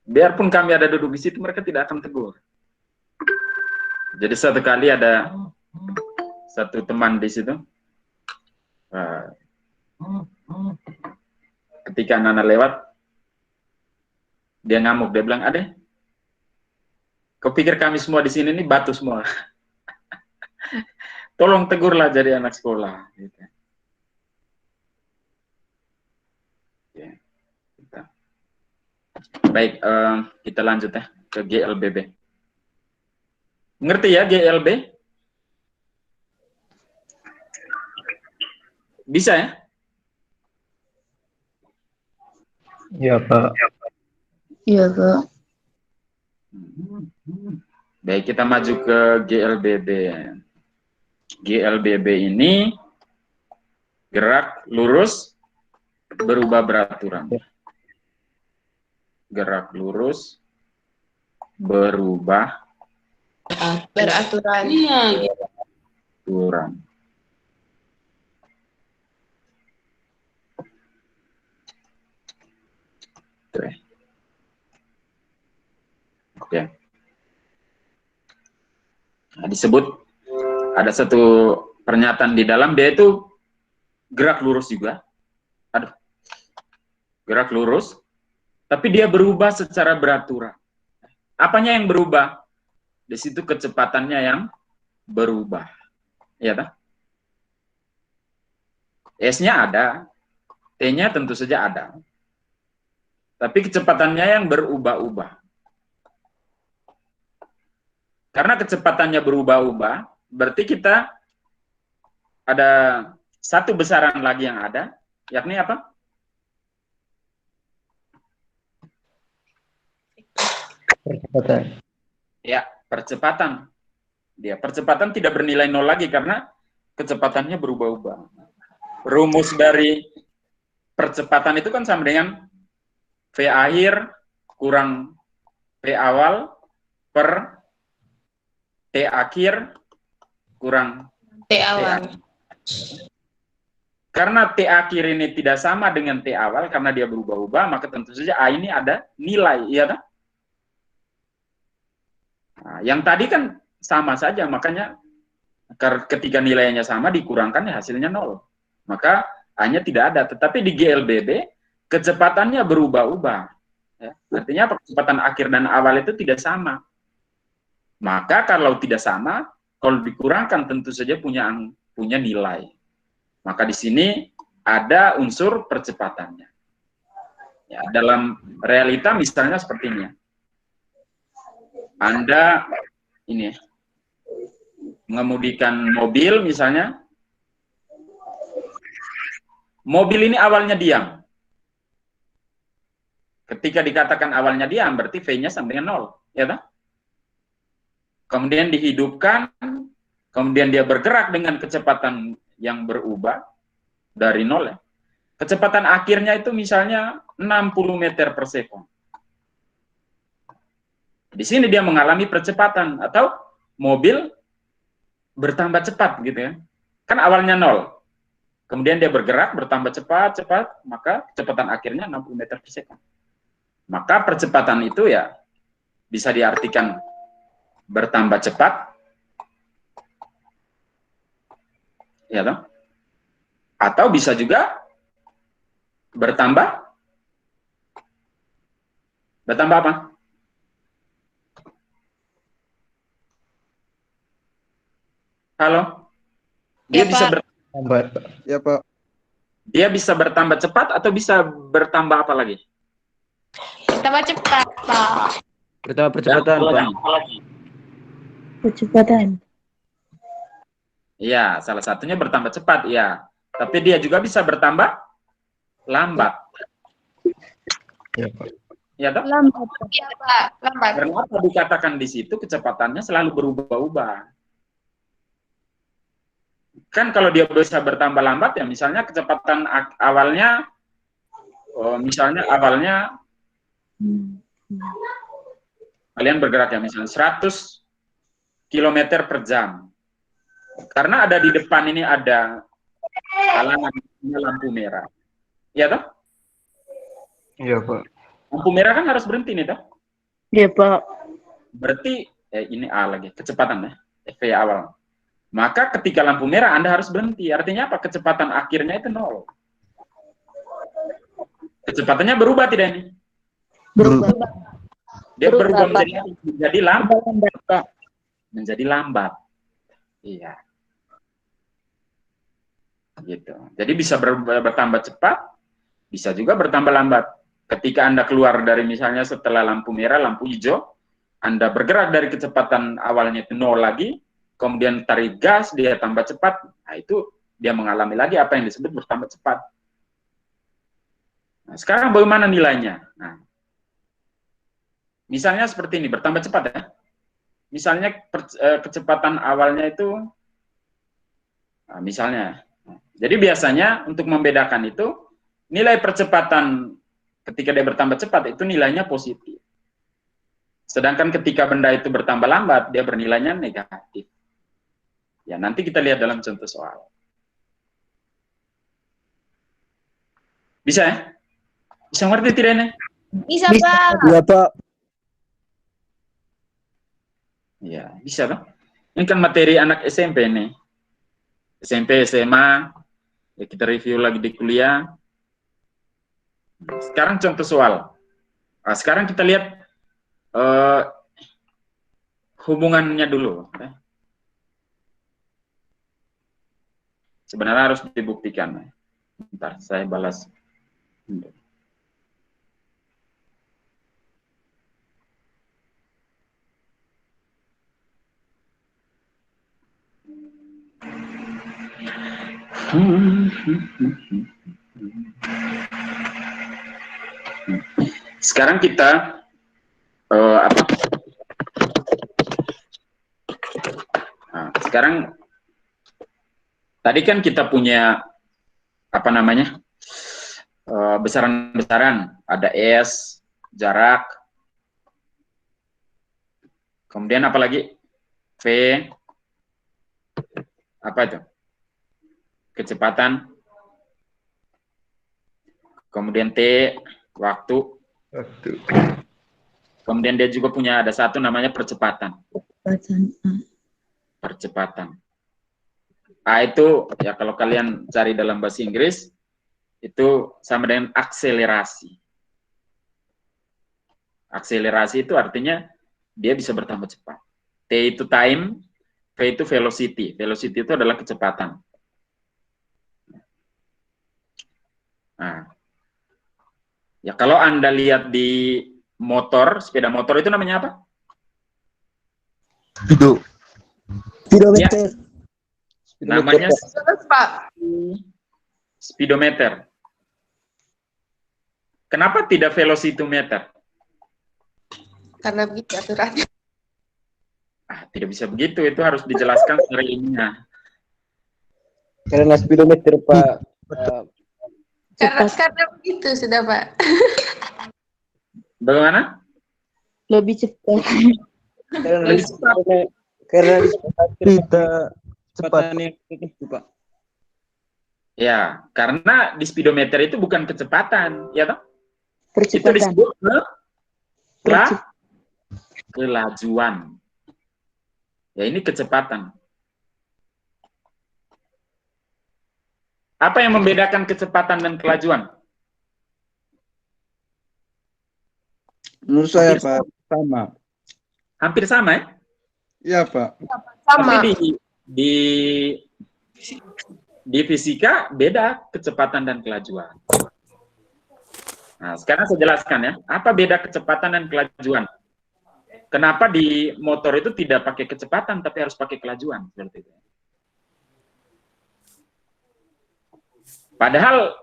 Biarpun kami ada duduk di situ, mereka tidak akan tegur. Jadi satu kali ada satu teman di situ, ketika Nana lewat, dia ngamuk, dia bilang, "Ade, kau pikir kami semua di sini nih batu semua? Tolong tegurlah jadi anak sekolah." Gitu. Ya, baik, kita lanjut ya ke GLBB. Ngerti ya GLB? Bisa ya? Iya, Pak. Iya, Pak. Baik, kita maju ke GLBB. GLBB ini gerak lurus berubah beraturan. Gerak lurus berubah Beraturan. Iya. beraturan. Oke. Nah, disebut ada satu pernyataan di dalam, dia itu gerak lurus juga. Aduh. Gerak lurus, tapi dia berubah secara beraturan. Apanya yang berubah? Di situ kecepatannya yang berubah. Ya tak? S-nya ada, T-nya tentu saja ada. Tapi kecepatannya yang berubah-ubah. Karena kecepatannya berubah-ubah, berarti kita ada satu besaran lagi yang ada, yakni apa? Percepatan. Ya, percepatan. Dia percepatan tidak bernilai nol lagi karena kecepatannya berubah-ubah. Rumus dari percepatan itu kan sama dengan V akhir kurang V awal per T akhir kurang T awal. Karena T akhir ini tidak sama dengan T awal karena dia berubah-ubah, maka tentu saja A ini ada nilai, iya kan? Nah, yang tadi kan sama saja, makanya ketika nilainya sama dikurangkan ya hasilnya 0. Maka A-nya tidak ada, tetapi di GLBB kecepatannya berubah-ubah. Ya. Artinya kecepatan akhir dan awal itu tidak sama. Maka kalau tidak sama, kalau dikurangkan tentu saja punya nilai. Maka di sini ada unsur percepatannya. Ya, dalam realita misalnya seperti ini. Anda ini mengemudikan mobil misalnya. Mobil ini awalnya diam. Ketika dikatakan awalnya diam, berarti V-nya sama dengan 0. Ya tak? Kemudian dihidupkan, kemudian dia bergerak dengan kecepatan yang berubah dari 0 ya. Kecepatan akhirnya itu misalnya 60 meter per sekon. Di sini dia mengalami percepatan atau mobil bertambah cepat gitu ya. Kan awalnya 0. Kemudian dia bergerak bertambah cepat, maka kecepatan akhirnya 60 meter per sekon. Maka percepatan itu ya bisa diartikan bertambah cepat, ya toh? Atau bisa juga bertambah apa? Halo? Dia Ya, bisa Pak. Ya, Pak. Dia bisa bertambah cepat atau bisa bertambah apa lagi? Bertambah cepat, Pak. Bertambah percepatan, Pak. Percepatan. Iya, salah satunya bertambah cepat, ya. Tapi dia juga bisa bertambah lambat. Ya, Pak. Ya, toh? Lambat. Iya, Pak. Lambat. Kenapa dikatakan di situ kecepatannya selalu berubah-ubah? Kan kalau dia bisa bertambah lambat ya, misalnya kecepatan awalnya, kalian bergerak ya misalnya 100 km per jam. Karena ada di depan ini ada halangan lampu merah. Ya toh? Iya, Pak. Lampu merah kan harus berhenti nih toh? Iya, Pak. Berarti ini A lagi, kecepatan ya, V awal. Maka ketika lampu merah Anda harus berhenti. Artinya apa? Kecepatan akhirnya itu 0. Kecepatannya berubah tidak ini? Berubah. Dia berubah Pak. menjadi lambat. Menjadi lambat. Iya. Gitu. Jadi bisa bertambah cepat, bisa juga bertambah lambat. Ketika Anda keluar dari misalnya setelah lampu merah, lampu hijau, Anda bergerak dari kecepatan awalnya itu 0 lagi, kemudian tarik gas, dia tambah cepat, nah itu dia mengalami lagi apa yang disebut bertambah cepat. Nah, sekarang bagaimana nilainya? Nah, misalnya seperti ini, bertambah cepat ya. Misalnya kecepatan awalnya itu, nah, misalnya, jadi biasanya untuk membedakan itu, nilai percepatan ketika dia bertambah cepat itu nilainya positif. Sedangkan ketika benda itu bertambah lambat, dia bernilainya negatif. Ya, nanti kita lihat dalam contoh soal. Bisa ya? Bisa ngerti tidak ini? Bisa, Pak. Iya, Pak. Ya, bisa Pak. Ini kan materi anak SMP nih. SMP, SMA, ya kita review lagi di kuliah. Sekarang contoh soal. Nah, sekarang kita lihat hubungannya dulu. Sebenarnya harus dibuktikan. Bentar, saya balas. Sekarang kita apa? Nah, sekarang tadi kan kita punya apa namanya besaran-besaran, ada S, jarak, kemudian apa lagi V, apa itu? Kecepatan, kemudian T, waktu, kemudian dia juga punya ada satu namanya percepatan. Percepatan. A itu ya kalau kalian cari dalam bahasa Inggris itu sama dengan akselerasi. Akselerasi itu artinya dia bisa bertambah cepat. T itu time, V itu velocity. Velocity itu adalah kecepatan. Nah, ya kalau Anda lihat di motor, sepeda motor itu namanya apa? Speedometer. Ya, namanya Pak. speedometer. Kenapa tidak velocimeter? Karena begitu aturannya. Tidak bisa begitu, itu harus dijelaskan secara ilmiah. Karena speedometer, Pak. Karena begitu sudah, Pak. Bagaimana? Lebih cepat. Karena kita cepat itu, Pak. Ya, karena di speedometer itu bukan kecepatan, ya toh? Itu Percepatan. disebut kelajuan. Ya, ini kecepatan. Apa yang membedakan kecepatan dan kelajuan? Menurut saya, Pak, sama. Hampir sama ya? Iya, Pak. Sama. Tapi di fisika beda kecepatan dan kelajuan. Nah, sekarang saya jelaskan ya, apa beda kecepatan dan kelajuan? Kenapa di motor itu tidak pakai kecepatan tapi harus pakai kelajuan seperti itu? Padahal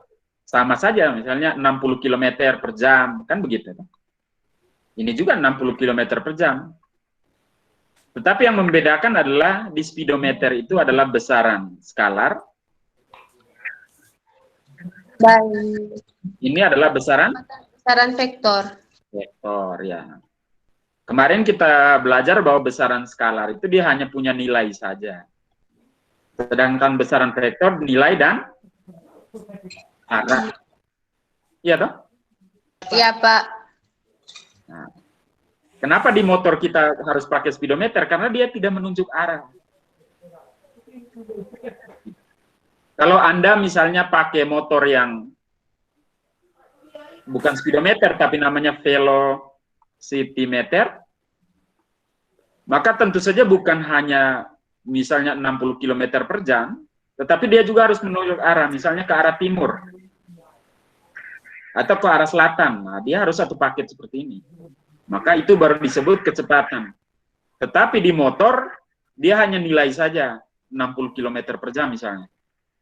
sama saja, misalnya 60 km per jam, kan begitu. Ini juga 60 km per jam. Tetapi yang membedakan adalah di speedometer itu adalah besaran skalar. Baik. Ini adalah besaran Vektor. vektor, ya. Kemarin kita belajar bahwa besaran skalar itu dia hanya punya nilai saja. Sedangkan besaran vektor nilai dan arah. Iya toh? Iya, Pak. Nah, Kenapa di motor kita harus pakai speedometer? Karena dia tidak menunjuk arah. Kalau Anda misalnya pakai motor yang bukan speedometer, tapi namanya velocimeter, maka tentu saja bukan hanya misalnya 60 km per jam, tetapi dia juga harus menunjuk arah, misalnya ke arah timur, atau ke arah selatan. Nah, dia harus satu paket seperti ini. Maka itu baru disebut kecepatan. Tetapi di motor, dia hanya nilai saja 60 km per jam misalnya.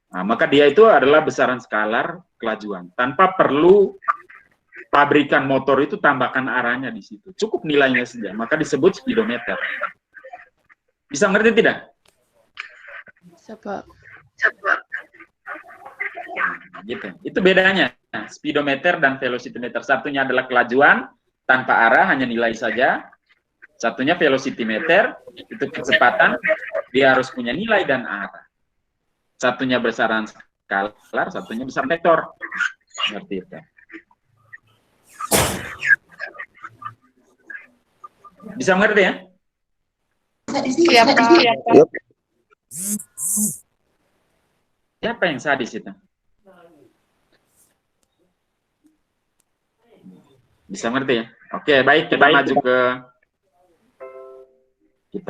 Nah, maka dia itu adalah besaran skalar kelajuan. Tanpa perlu pabrikan motor itu tambahkan arahnya di situ. Cukup nilainya saja. Maka disebut speedometer. Bisa ngerti tidak? Bisa, Pak. Gitu. Itu bedanya. Nah, speedometer dan velocimeter. Satunya adalah kelajuan tanpa arah, hanya nilai saja. Satunya velocimeter, itu kecepatan, dia harus punya nilai dan arah. Satunya besaran skalar, satunya besaran vektor. Seperti itu. Bisa mengerti ya? Iya, Pak. Yep. Siapa yang sadis itu? Bisa ngerti ya? Oke, baik, kita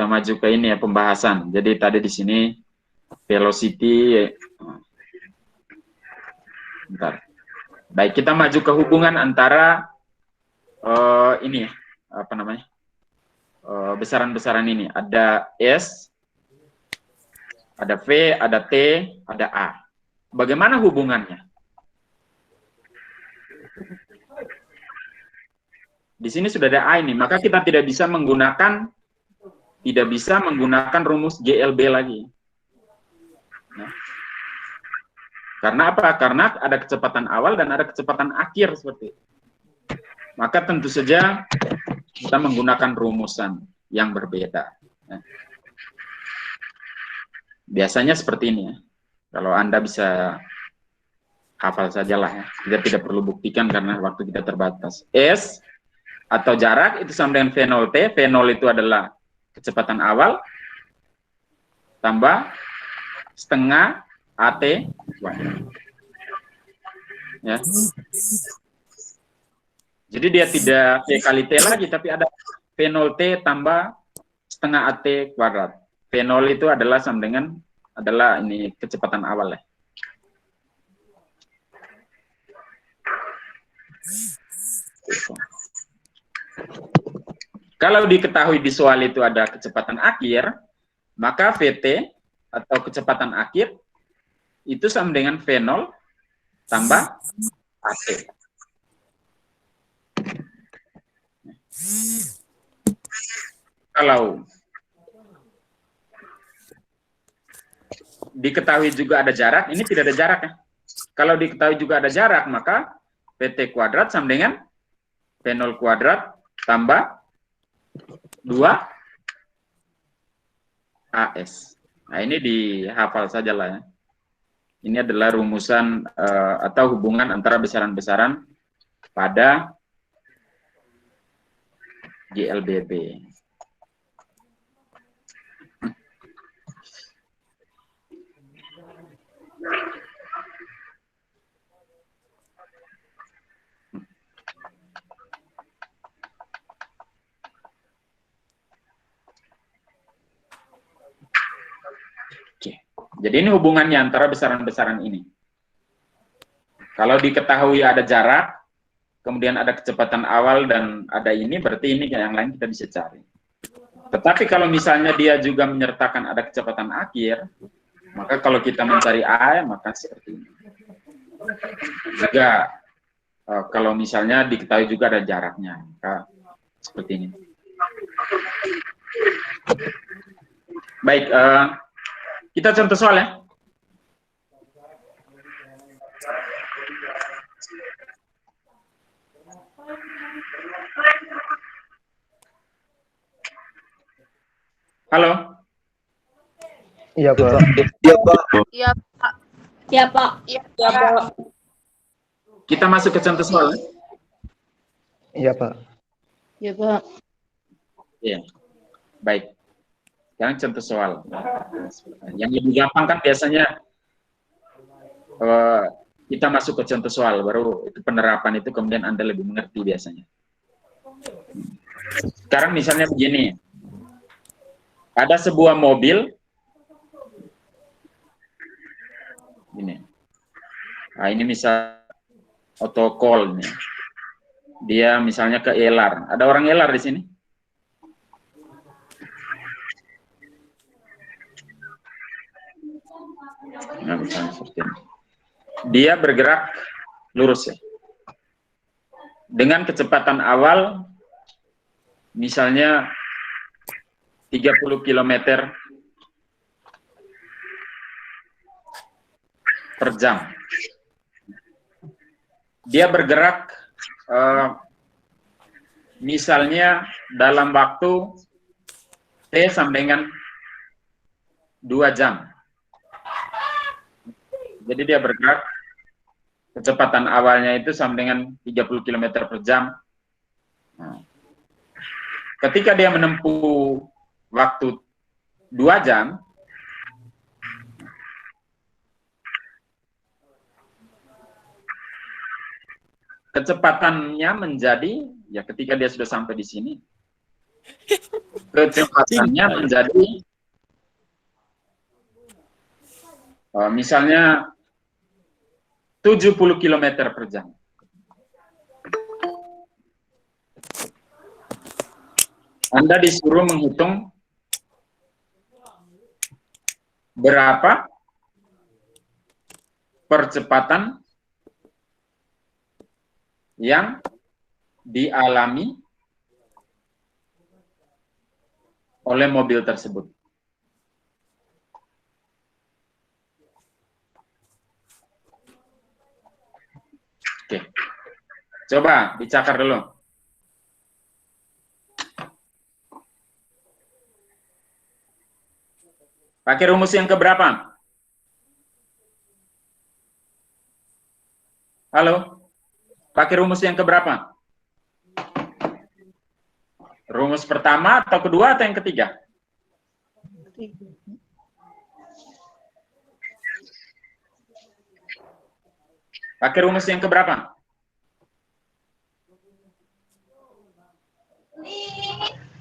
maju ke ini ya, pembahasan. Jadi tadi di sini velocity, bentar. Baik, kita maju ke hubungan antara ini ya, apa namanya? Besaran-besaran ini. Ada S, ada V, ada T, ada A. Bagaimana hubungannya? Di sini sudah ada A ini, maka kita tidak bisa menggunakan rumus GLB lagi. Nah. Karena apa? Karena ada kecepatan awal dan ada kecepatan akhir seperti itu. Maka tentu saja kita menggunakan rumusan yang berbeda. Nah. Biasanya seperti ini ya. Kalau Anda bisa hafal sajalah ya. Kita tidak perlu buktikan karena waktu kita terbatas. S atau jarak itu sama dengan V0 T. V0 itu adalah kecepatan awal tambah setengah AT ya. Jadi dia tidak V kali T lagi, tapi ada V0 T tambah setengah AT kuadrat. V0 itu adalah sama dengan ini kecepatan awal ya. Kalau diketahui di soal itu ada kecepatan akhir, maka VT atau kecepatan akhir itu sama dengan V0 tambah AT. Kalau diketahui juga ada jarak, ini tidak ada jarak ya. Kalau diketahui juga ada jarak, maka VT kuadrat sama dengan V0 kuadrat tambah 2 AS. Nah, ini dihafal saja lah ya. Ini adalah rumusan atau hubungan antara besaran-besaran pada GLBB. Jadi ini hubungannya antara besaran-besaran ini. Kalau diketahui ada jarak, kemudian ada kecepatan awal dan ada ini, berarti ini yang lain kita bisa cari. Tetapi kalau misalnya dia juga menyertakan ada kecepatan akhir, maka kalau kita mencari A, maka seperti ini. Juga kalau misalnya diketahui juga ada jaraknya, maka seperti ini. Baik, kita contoh soal ya. Halo. Iya, Pak. Iya, Pak. Iya, Pak. Iya, Pak. Kita masuk ke contoh soal. Iya, Pak. Iya, Pak. Iya, baik. Sekarang contoh soal. Yang lebih gampang kan biasanya kita masuk ke contoh soal, baru itu penerapan itu kemudian Anda lebih mengerti biasanya. Sekarang misalnya begini, ada sebuah mobil, ini. Nah, ini misal otokol nih. Dia misalnya ke Elar. Ada orang Elar di sini? Nah, misalnya seperti ini. Dia bergerak lurus ya. Dengan kecepatan awal misalnya 30 km per jam. Dia bergerak misalnya dalam waktu T sampai dengan 2 jam. Jadi dia bergerak, kecepatan awalnya itu sampai dengan 30 km per jam. Nah, ketika dia menempuh waktu 2 jam, kecepatannya menjadi, ya ketika dia sudah sampai di sini, kecepatannya menjadi misalnya 70 km per jam. Anda disuruh menghitung berapa percepatan yang dialami oleh mobil tersebut. Oke, coba dicakar dulu. Pakai rumus yang keberapa? Halo? Pakai rumus yang keberapa? Rumus pertama atau kedua atau yang ketiga? Pakai rumus yang keberapa?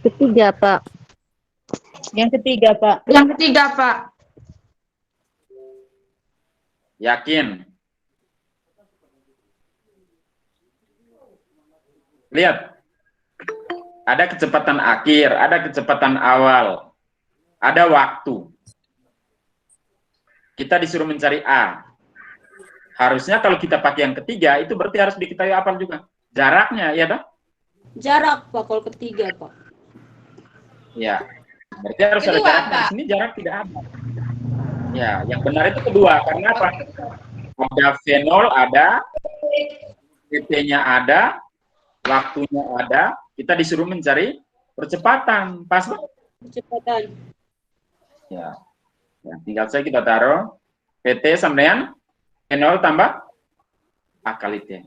Ketiga, Pak. Yang ketiga, Pak. Yang ketiga, Pak. Yakin? Lihat. Ada kecepatan akhir, ada kecepatan awal, ada waktu. Kita disuruh mencari A. Harusnya kalau kita pakai yang ketiga, itu berarti harus diketahui apa juga? Jaraknya, ya toh? Jarak, Pak, kalau ketiga, Pak. Ya, berarti harus ada jaraknya. Di sini jarak tidak ada. Ya, yang benar itu kedua. Karena apa? Ada V0, ada, PT-nya ada, waktunya ada, kita disuruh mencari percepatan. Pas, Pak? Percepatan. Ya. Ya, tinggal saja kita taruh PT sampean V0 tambah A kali T.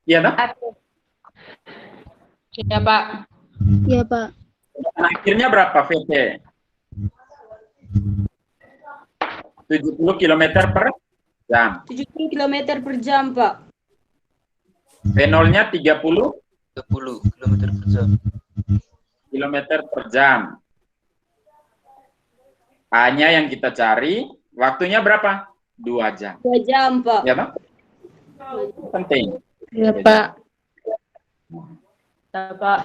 Iya, toh? Iya, Pak. Iya, Pak. Dan akhirnya berapa VT? 70 km per jam. 70 km per jam, Pak. V0-nya 30 km per jam. Kilometer per jam. A-nya yang kita cari, waktunya berapa? 2 jam. 2 jam, Pak. Ya, Pak? Penting. Iya, Pak. Iya, Pak.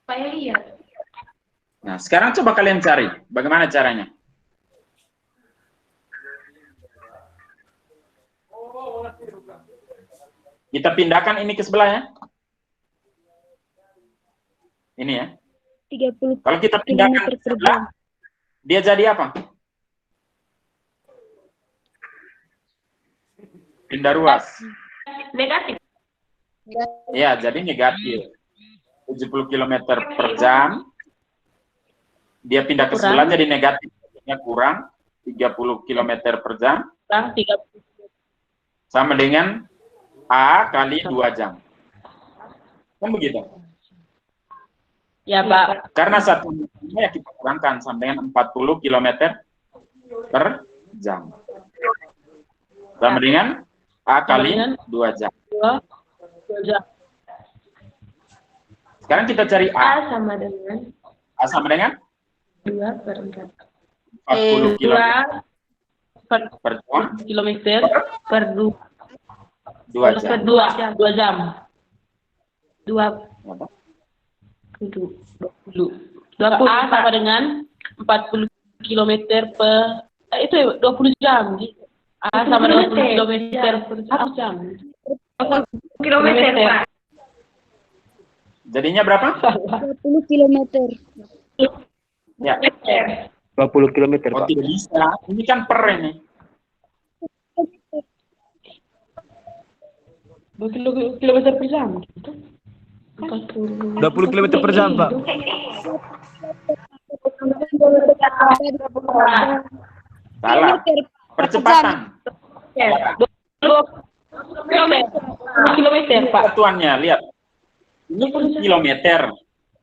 Saya lihat. Nah, sekarang coba kalian cari. Bagaimana caranya? Kita pindahkan ini ke sebelah ya. Ini ya. 30 Kalau kita pindahkan ke sebelah, dia jadi apa? Pindah ruas. Negatif. Ya, jadi negatif. 70 km per jam. Dia pindah ke sebelah jadi negatif. Artinya kurang 30 km per jam. Kurang 30. Sama dengan A kali 2 jam. Kan begitu? Ya, Pak. Karena satu menitnya ya kita kurangkan sampai dengan 40 km per jam. Sama dengan A kali 2 jam. 2 jam. Sekarang kita cari A A. sama dengan A sama dengan 2/4. 40 km 2 per jam kilometer per 2 2 jam. 2 jam. 2 Apa? 20. A sama dengan 40 kilometer per itu ya 20 jam. A sama dengan 20 kilometer per jam. Kilometer, Pak. Jadinya berapa? 20 kilometer. Ya. 20 km, Oh, Pak. tidak bisa. Ini kan per ini. 20 kilometer per jam. 20 km per jam, Pak. Salah. Percepatan. 20 kilometer, Pak. Satuannya, lihat. Ini kilometer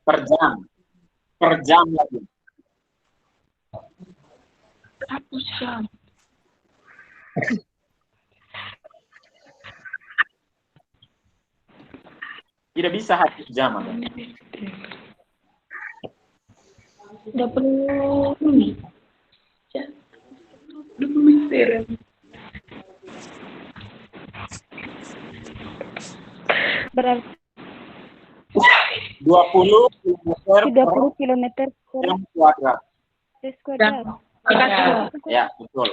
per jam. Per jam lagi. 1 jam. Tidak bisa 1 jam. 20 menit. 20 meter. Berarti 20 km per 20 kilometer per jam kuadrat. kuadrat. Ya, betul.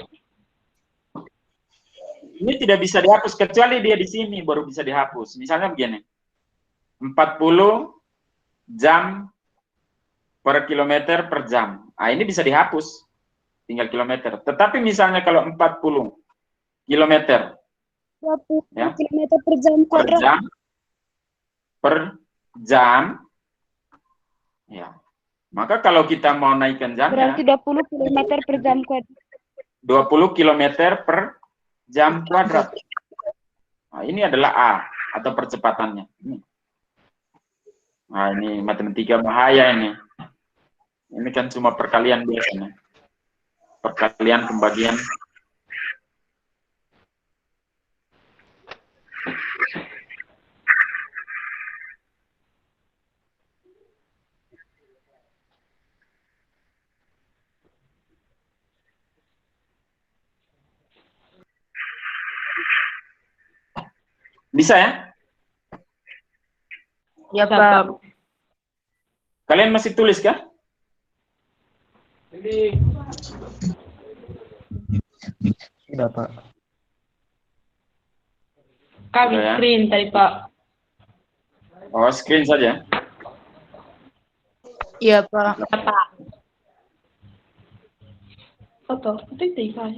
Ini tidak bisa dihapus kecuali dia di sini baru bisa dihapus. Misalnya begini. 40 jam per kilometer per jam. Ah, ini bisa dihapus. Tinggal kilometer. Tetapi misalnya kalau 40 kilometer 20 ya, kilometer per jam per kuadrat. jam per jam ya. Maka kalau kita mau naikkan jamnya Berarti 20 kilometer per jam kuadrat. 20 km per jam kuadrat. Nah, ini adalah A atau percepatannya. Nah, ini matematika bahaya ini. Ini kan cuma perkalian biasanya. Perkalian pembagian. Bisa ya? Ya, Pak. Kalian masih tulis kah? Sudah, Pak. Kami Sudah ya? screen tadi, Pak. Oh, screen saja. Iya, Pak. Pak. Foto itu Pak.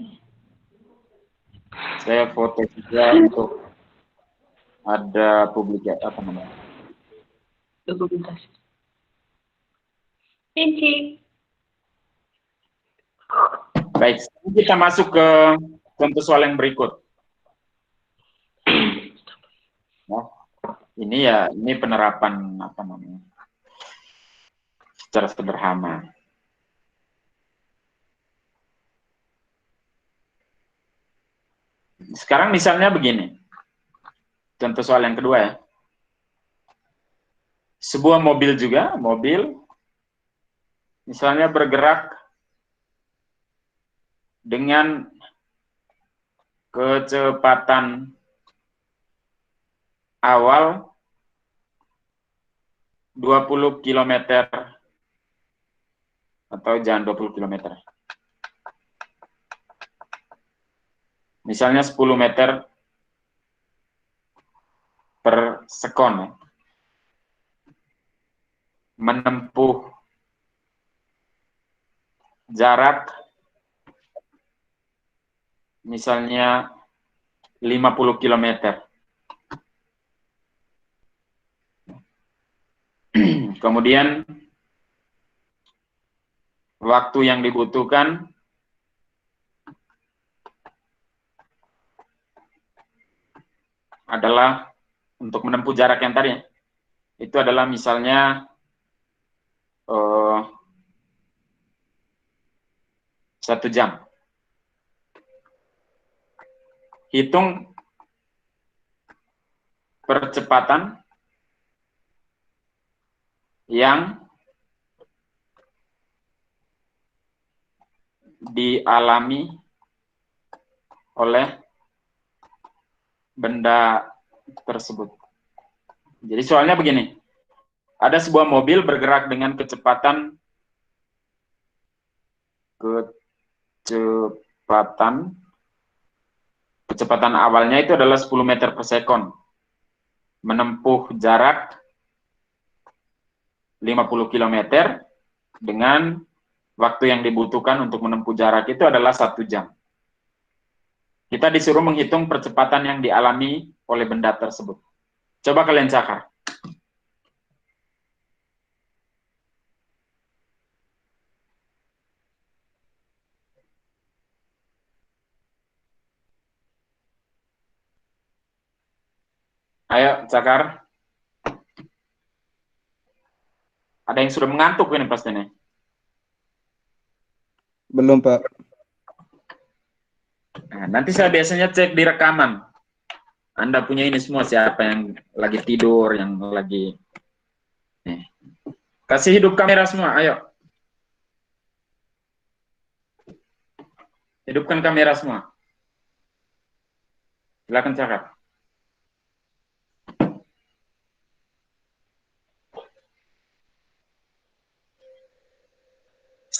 Saya foto juga untuk ada publikasi apa namanya? Dokumentasi. Pinci. Baik, kita masuk ke contoh soal yang berikut. Nah, ini penerapan apa namanya? Secara sederhana. Sekarang misalnya begini. Contoh soal yang kedua ya. Sebuah mobil juga, misalnya bergerak dengan kecepatan awal 20 km atau jangan 20 km. Misalnya 10 meter per sekon ya. Menempuh jarak misalnya 50 km. Kemudian waktu yang dibutuhkan adalah untuk menempuh jarak yang tadi itu adalah misalnya 1 jam. Hitung percepatan yang dialami oleh benda tersebut. Jadi soalnya begini, ada sebuah mobil bergerak dengan kecepatan awalnya itu adalah 10 meter per sekon, menempuh jarak 50 km dengan waktu yang dibutuhkan untuk menempuh jarak itu adalah 1 jam. Kita disuruh menghitung percepatan yang dialami oleh benda tersebut. Coba kalian cakar. Ayo, cakar. Ada yang sudah mengantuk ini pasti nih. Belum, Pak. Nah, nanti saya biasanya cek di rekaman. Anda punya ini semua, siapa yang lagi tidur, yang lagi... Nih. Kasih hidup kamera semua, ayo. Hidupkan kamera semua. Silakan cakap.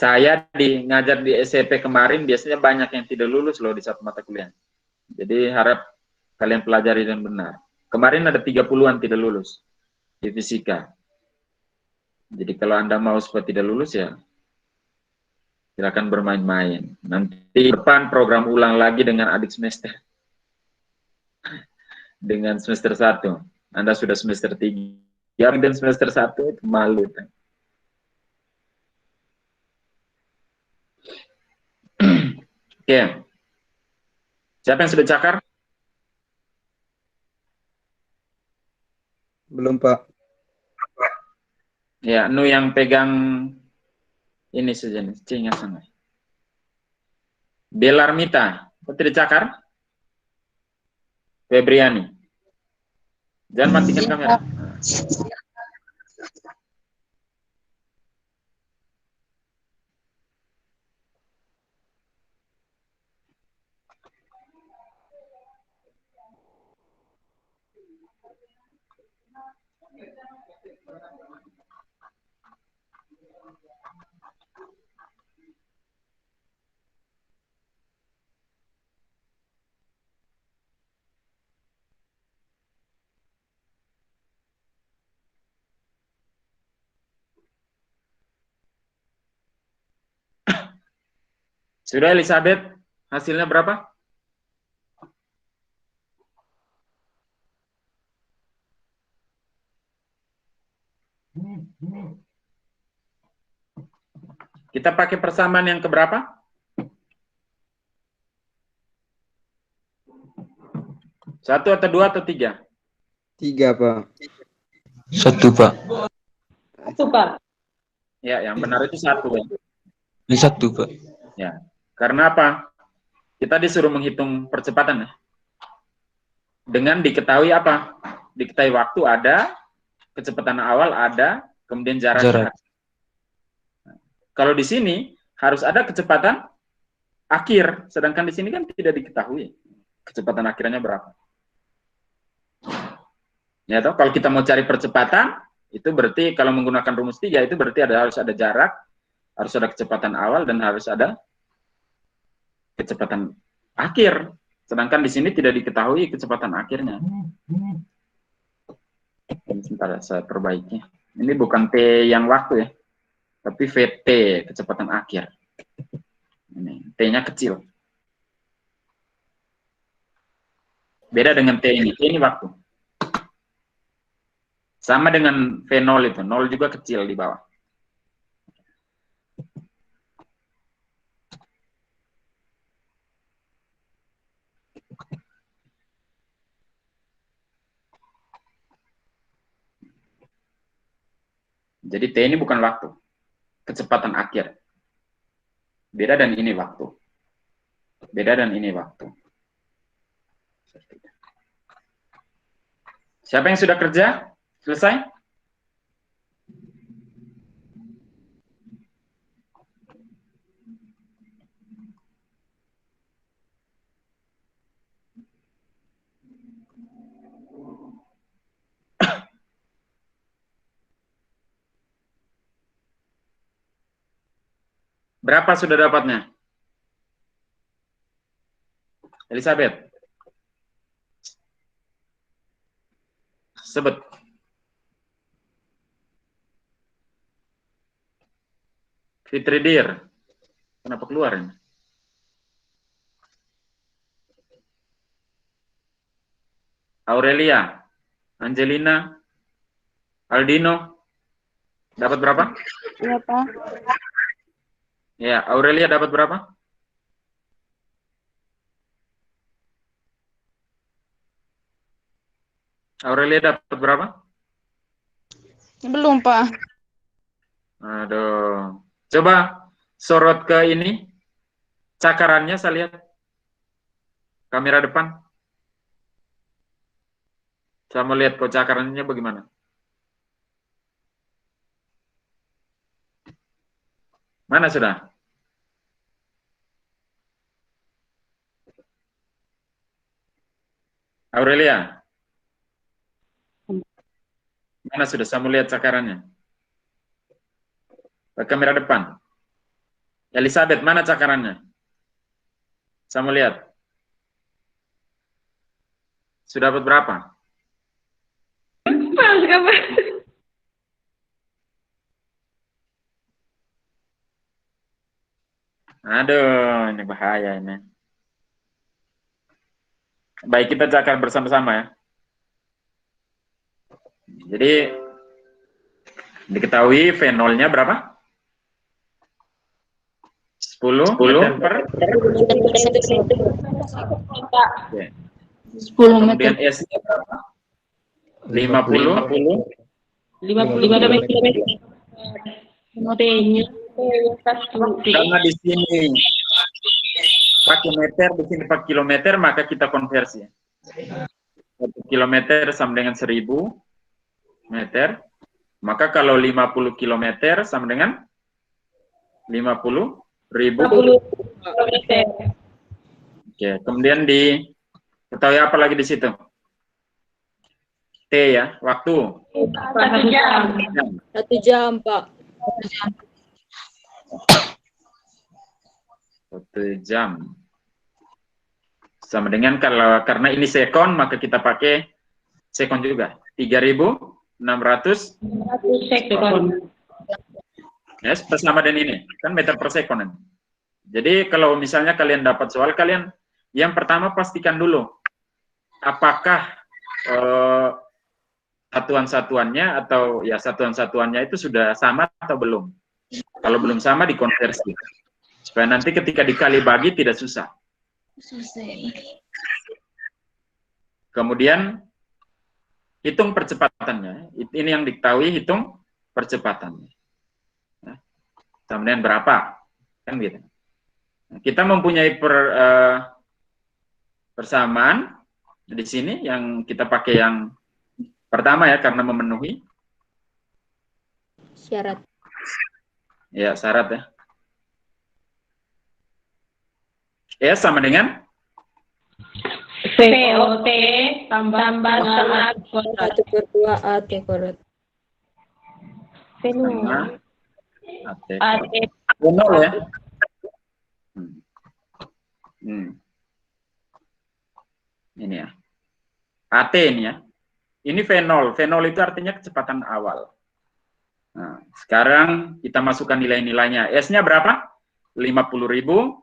Saya ngajar di SCP kemarin, biasanya banyak yang tidak lulus loh di satu mata kuliah. Jadi harap kalian pelajari dengan benar. Kemarin ada 30-an tidak lulus di fisika. Jadi kalau Anda mau supaya tidak lulus ya, silakan bermain-main. Nanti depan program ulang lagi dengan adik semester. Dengan semester 1. Anda sudah semester 3. Dan semester 1 itu malu. Oke. Siapa yang sudah cakar? Belum, Pak. Ya, Nu yang pegang ini saja nih, cinga sana. Belarmita, kau tidak cakar? Febriani. Jangan matikan kamera. Sudah Elizabeth, hasilnya berapa? Kita pakai persamaan yang keberapa? Satu atau dua atau tiga? 3, Pak. 1, Pak. 1, Pak. Ya, yang benar itu 1. Ya. Ini 1, Pak. Ya, karena apa? Kita disuruh menghitung percepatan ya. Dengan diketahui apa? Diketahui waktu ada, kecepatan awal ada, kemudian jarak. Kalau di sini harus ada kecepatan akhir, sedangkan di sini kan tidak diketahui kecepatan akhirnya berapa. Ya toh, kalau kita mau cari percepatan, itu berarti kalau menggunakan rumus 3 itu berarti harus ada jarak, harus ada kecepatan awal dan harus ada kecepatan akhir. Sedangkan di sini tidak diketahui kecepatan akhirnya. Sebentar saya perbaiki. Ini bukan T yang waktu ya, tapi VT kecepatan akhir. Ini T-nya kecil. Beda dengan T ini. T ini waktu. Sama dengan V0 itu. 0 juga kecil di bawah. Jadi T ini bukan waktu. Kecepatan akhir. Beda dan ini waktu. Beda dan ini waktu. Siapa yang sudah kerja? Selesai? Berapa sudah dapatnya? Elizabeth. Sebut. Fitri Dir. Kenapa keluar ini? Aurelia. Angelina. Aldino. Dapat berapa? Iya, Pak. Ya, Aurelia dapat berapa? Aurelia dapat berapa? Belum, Pak. Aduh. Coba sorot ke ini. Cakarannya saya lihat. Kamera depan. Saya mau lihat kok cakarannya bagaimana. Mana sudah? Aurelia. Mana sudah? Saya mau lihat cakarannya. Ke kamera depan. Elizabeth, mana cakarannya? Saya mau lihat. Sudah dapat berapa? Aduh, ini bahaya ini. Baik, kita cakar bersama-sama ya. Jadi, diketahui fenolnya berapa? 10 per? Oke. 10 Kemudian meter. S-nya berapa? 50. 55 meter. T-nya Karena di sini pakai meter, di sini pakai kilometer, maka kita konversi. 1 kilometer sama dengan 1000 meter. Maka kalau 50 kilometer sama dengan 50.000. meter. Oke, kemudian diketahui apa lagi di situ? T ya, waktu. 1 jam. 1 jam, Pak. 1 jam. Sama dengan karena ini sekon, maka kita pakai sekon juga. 3.600 sekon. ya, bersama dengan ini. Kan meter per sekon. Jadi kalau misalnya kalian dapat soal, kalian yang pertama pastikan dulu. Apakah satuan-satuannya atau ya satuan-satuannya itu sudah sama atau belum. Kalau belum sama dikonversi. Supaya nanti ketika dikali bagi tidak susah. Kemudian hitung percepatannya. Ini yang diketahui, hitung percepatannya. Nah, kemudian berapa? Kan gitu. Nah, kita mempunyai persamaan di sini yang kita pakai yang pertama ya, karena memenuhi Syarat. ya syarat ya. S sama dengan VOT tambah dengan 1/2 AT kuadrat. sama AT. AT. Nol ya. Ini ya. AT ini ya. Ini V0. V0 itu artinya kecepatan awal. Nah, sekarang kita masukkan nilai-nilainya. S-nya berapa? 50.000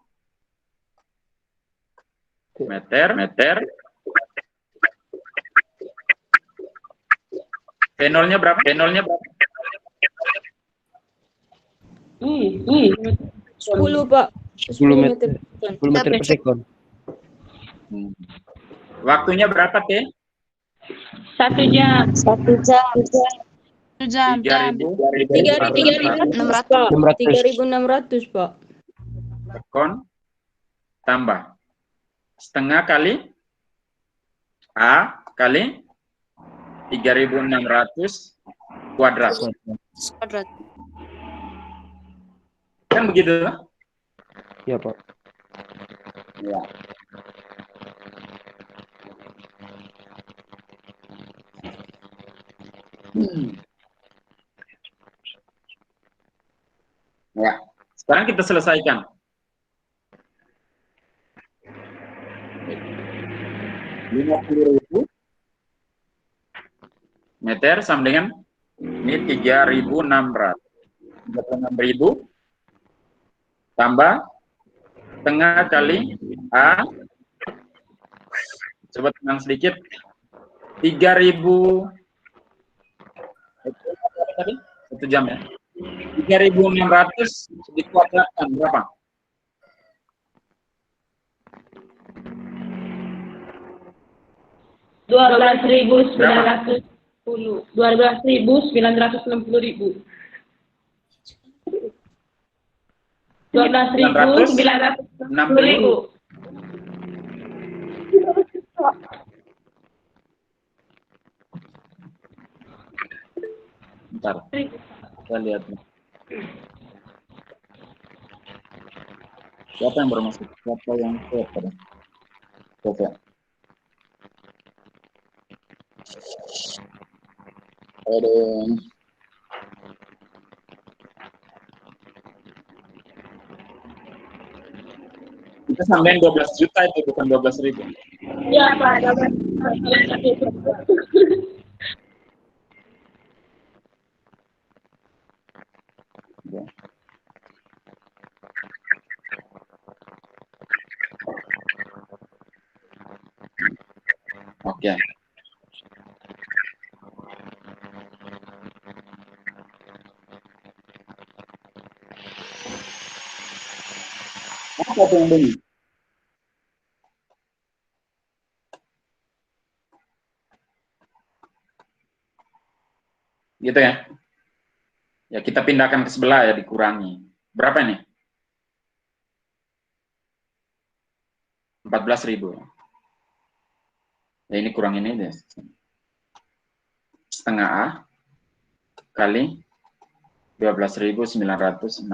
meter. V0-nya berapa? V0-nya berapa? 10, Pak. 10 meter. 10 meter per sekon. Waktunya berapa, T? 1 jam. 1 jam. 1 jam. 3.600. 3.600, Pak. sekon tambah setengah kali A kali 3.600 kuadrat. Kuadrat. Kan begitu? Iya, Pak. Ya. Ya, sekarang kita selesaikan. Meter sama dengan ini 3.600. 36.000 tambah setengah kali A. Coba tenang sedikit. 3.000 tadi 1 jam ya. 3.600 dikuadratkan berapa? $12.960. Berapa? 12.960.000. 12.960.000. Bentar, saya lihat. Siapa yang bermaksud? Siapa yang coba? Aduh. Itu sampai 12 juta itu, bukan 12.000. Ya, Pak. Ya. Oke. Apa yang ini? Gitu ya. Ya kita pindahkan ke sebelah ya, dikurangi. Berapa ini? 14.000. Ya ini kurang ini deh. Setengah A kali 12.960.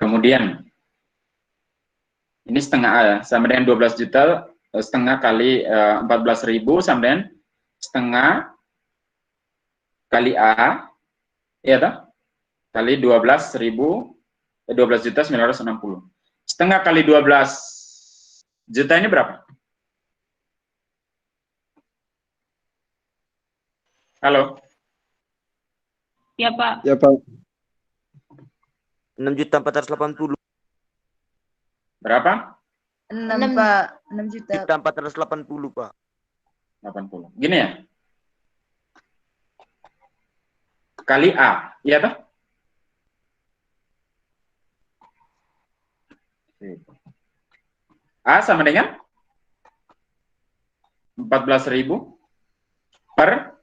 Kemudian ini setengah A ya, sama dengan 12 juta, setengah kali 14.000 sama dengan setengah kali A, ya toh? Kali 12.960. Setengah kali 12 juta ini berapa? Halo? Ya, Pak. Ya, Pak. 6.480. Berapa? 6, Pak. 6 juta. 480, Pak. 80. Gini ya. Kali A, iya toh? A sama dengan 14.000 per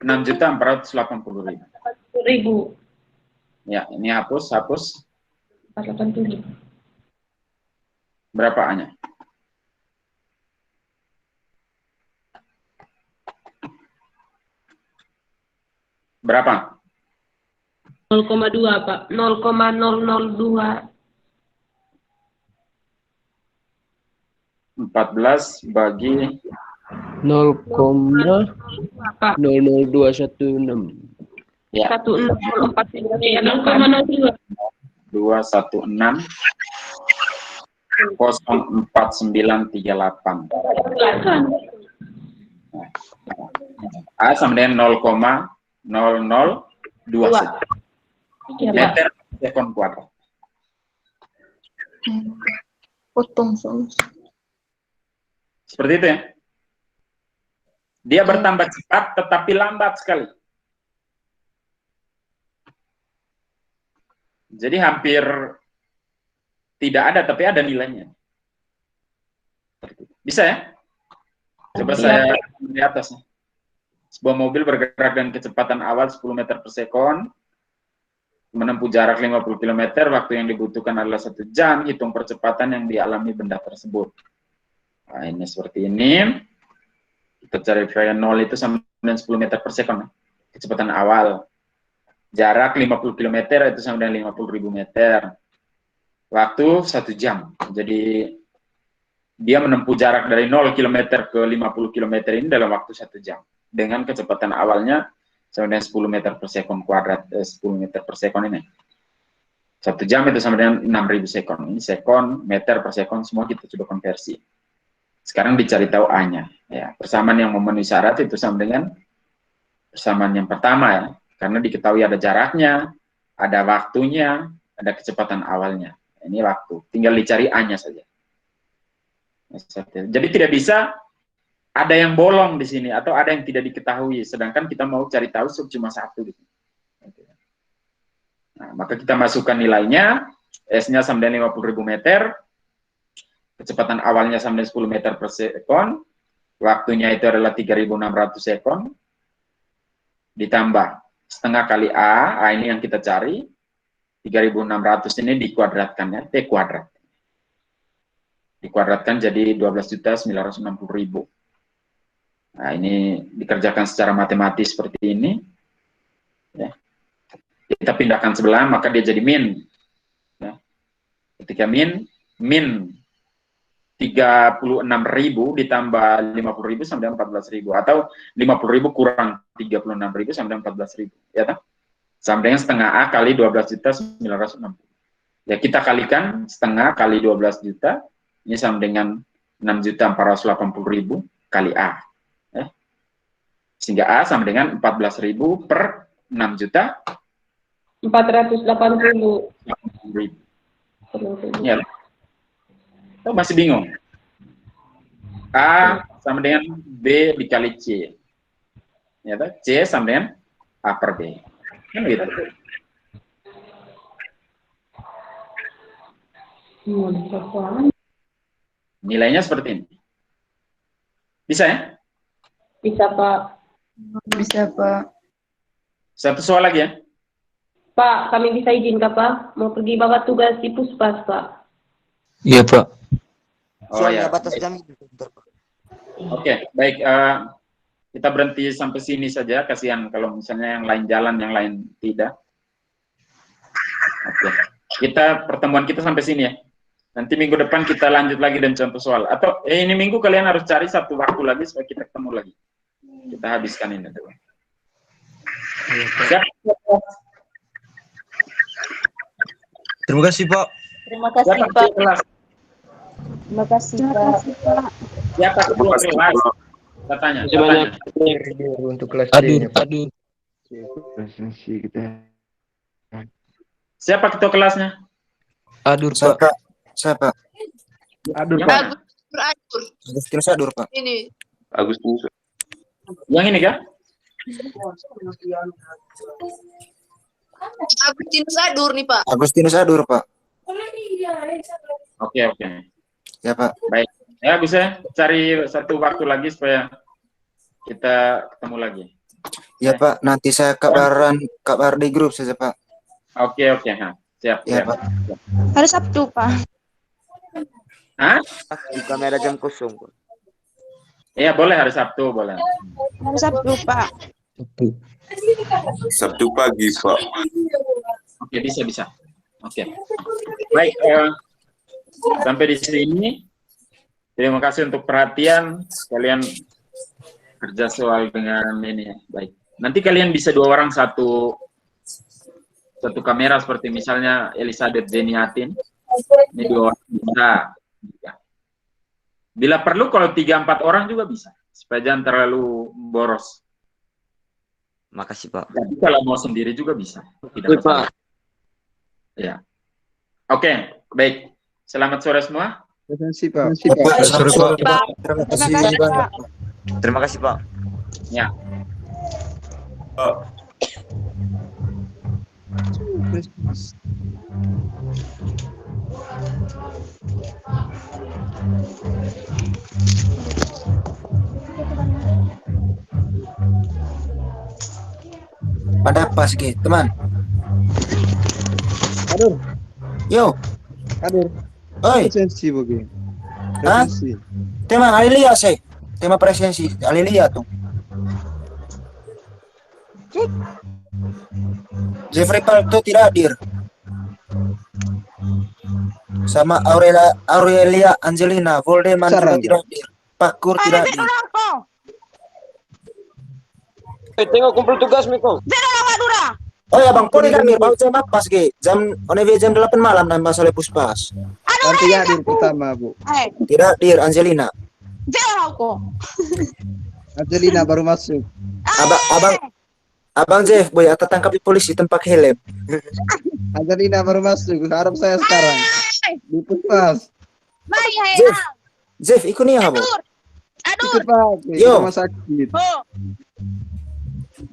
6.480.000. 1.000. Ya, ini hapus. 480. Berapa A-nya? Berapa? 0,2, Pak. 0,002. 14 bagi 0,00216. ya 0,02. 216 04938. A sama dengan 0,002 meter sekon kuadrat. Potong Seperti itu ya. Dia bertambah cepat tetapi lambat sekali. Jadi hampir tidak ada, tapi ada nilainya. Bisa ya? Coba saya di atasnya. Sebuah mobil bergerak dengan kecepatan awal 10 meter per sekon, menempuh jarak 50 km, waktu yang dibutuhkan adalah 1 jam, hitung percepatan yang dialami benda tersebut. Nah, ini seperti ini. Kita cari V0 itu sama dengan 10 meter per sekon, kecepatan awal. Jarak 50 km itu sama dengan 50.000 meter. Waktu 1 jam. Jadi dia menempuh jarak dari 0 km ke 50 km ini dalam waktu 1 jam. Dengan kecepatan awalnya sama dengan 10 meter per sekon kuadrat, 10 meter per sekon ini. 1 jam itu sama dengan 6.000 sekon. Ini sekon, meter per sekon, semua kita sudah konversi. Sekarang dicari tahu A-nya. Ya, persamaan yang memenuhi syarat itu sama dengan persamaan yang pertama ya. Karena diketahui ada jaraknya, ada waktunya, ada kecepatan awalnya. Ini waktu. Tinggal dicari A-nya saja. Jadi tidak bisa ada yang bolong di sini atau ada yang tidak diketahui. Sedangkan kita mau cari tahu cuma 1 gitu. Nah, maka kita masukkan nilainya, S-nya sama dengan 50.000 meter, kecepatan awalnya sama dengan 10 meter per sekon, waktunya itu adalah 3.600 sekon, ditambah setengah kali A ini yang kita cari, 3.600 ini dikuadratkan ya, T kuadrat. Dikuadratkan jadi 12.960.000. Nah, ini dikerjakan secara matematis seperti ini. Ya. Kita pindahkan sebelah, maka dia jadi min. Ya. Ketika min 36.000 ditambah 50.000 sama dengan 14.000. Atau 50.000 kurang 36.000 sama dengan 14.000. Ya, tak? Sama dengan setengah A kali 12.960. Ya, kita kalikan setengah kali 12 juta, ini sama dengan 6.480.000 kali A. Ya. Sehingga A sama dengan 14.000 per 6 juta. 480.000. Ya. Oh, masih bingung? A sama dengan B dikali C. Ya, C sama dengan A per B. Kan gitu. Nilainya seperti ini. Bisa ya? Bisa, Pak. Bisa, Pak. Satu soal lagi ya? Pak, kami bisa izin Kak, Pak? Mau pergi bawa tugas di Puspas, Pak. Iya, Pak. Oh Soalnya ya. batas jam itu. Oke, baik. Kita berhenti sampai sini saja. Kasihan kalau misalnya yang lain jalan, yang lain tidak. Oke. Pertemuan kita sampai sini ya. Nanti minggu depan kita lanjut lagi dan contoh soal. Atau ini minggu kalian harus cari satu waktu lagi supaya kita ketemu lagi. Kita habiskan ini. Siap? Terima kasih, Pak. Terima kasih, Siapa Pak. ketua kelas? Terima kasih, Pak. Siapa ketua kelas? Katanya. Untuk kelas Adur, D-nya, Pak. adur. Presentasi kita. Siapa ketua kelasnya? Adur, Pak. Siapa? Aduh, Yang Pak. mana? Beratur. Agustinus Adur, Pak. Ini. Agustinus. Yang ini kah? Agustinus Adur nih, Pak. Agustinus Adur, Pak. Oke. Ya, Pak. Baik. Ya, bisa cari satu waktu lagi supaya kita ketemu lagi. Ya, Pak. Nanti saya kabar di grup saja, Pak. Oke. Nah, siap. Ya, siap. Pak. Hari Sabtu, Pak. Hah? Di kami ada jam kosong, Pak. Iya, boleh hari Sabtu, boleh. Hari Sabtu, Pak. Sabtu pagi, Pak. Oke, bisa. Oke. Baik, sampai di sini. Terima kasih untuk perhatian. Kalian kerja soal dengan ini ya. Baik. Nanti kalian bisa 2 orang satu kamera seperti misalnya Elizabeth Zeniatin. Ini 2 orang bisa. Bila perlu kalau 3-4 orang juga bisa. Supaya jangan terlalu boros. Makasih, Pak. Tapi kalau mau sendiri juga bisa. Tidak masalah. Ya. Oke, baik. Selamat sore semua. Terima kasih, Pak. Sore, Pak. Terima kasih, Pak. Terima kasih, Pak. Ya. Pak. pada pas gitu, teman. Aduh, Yo, aduh. oi, Presensi bagi. Hah? Presensi. tema Alilia sih. Tema presensi Alilia tuh. Jeffrey Palto tidak hadir. Sama Aurelia Angelina, Voldeman juga Sarang. tidak hadir. Pakur tidak hadir. Tengok kumpul tugas Miko. Oh ya Bang, kau kan baru jam apa sih? Jam 8 malam nambah soleh puspas. Nanti hadir pertama, Bu. Tidak hadir Angelina. Angelina baru masuk. Abang Jeff, boy, atau tangkap di polisi tempat helm. Angelina baru masuk. Harap saya sekarang. Di Puspas. Jeff, ikut nih ya, Bu. Ikut Pak. Ke Yo. rumah sakit.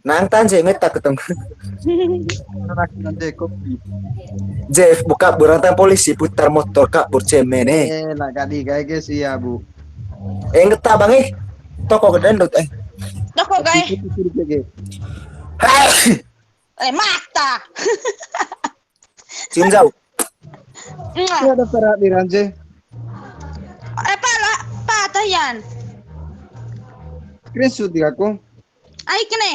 Nang tanje ngetak ketemu. Nanti kopi. Jeff, buka berantai polisi putar motor kabur cemen eh. Lah kadi kayak guys iya, Bu. Ngetak Bang toko gedendut Doko guys. Ikut. Mata. Cium jauh. Ini ada perak di Ranje. Patah yan. Screenshot di aku. Ay kene.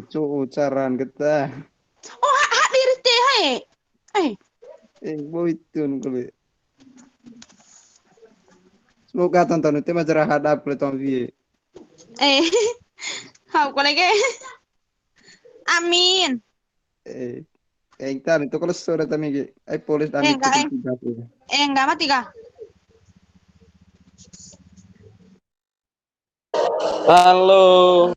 Cu ucaran kita. Oh hadir teh hai. Boitun kali. Semoga tonton itu majarah hadap kali tonton vie. Hau ko lagi. Amin. Itu kalau sore tadi polis dan Enggak mati kah? Halo.